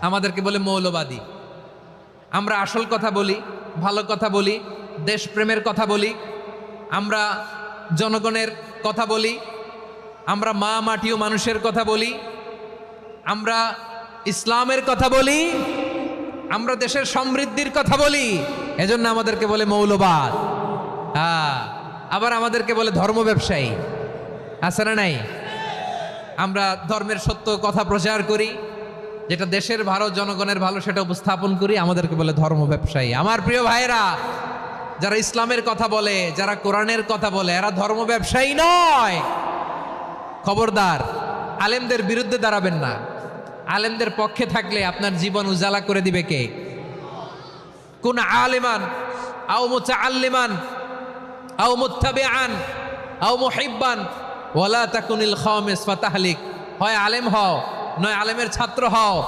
আমাদেরকে বলে মৌলবাদী। আমরা আসল কথা বলি, ভালো কথা বলি, দেশপ্রেমের কথা বলি, আমরা জনগণের কথা বলি, আমরা মা মাটি ও মানুষের কথা বলি, আমরা ইসলামের কথা বলি, আমরা দেশের সমৃদ্ধির কথা বলি। এজন্য আমাদেরকে বলে মৌলবাদ। আবার আমাদেরকে বলে ধর্ম ব্যবসায়ী। আছে না নাই? আমরা ধর্মের সত্য কথা প্রচার করি, যেটা দেশের ভালো, জনগণের ভালো, সেটা উপস্থাপন করি, আমাদেরকে বলে ধর্ম ব্যবসায়ী। আমার প্রিয় ভাইরা, যারা ইসলামের কথা বলে, যারা কোরআনের কথা বলে, এরা ধর্ম ব্যবসায়ী নয়। খবরদার, আলেমদের বিরুদ্ধে দাঁড়াবেন না। আলেমদের পক্ষে থাকলে আপনার জীবন উজালা করে দিবে কে? কুন আলিমান আও মুতাআল্লিমান আও মুত্তাবিআন আও মুহিব্বান ওয়ালা তাকুনিল খামিস ফাতাহলিক। হয় আলেম হও, নয় আলেমের ছাত্র হও,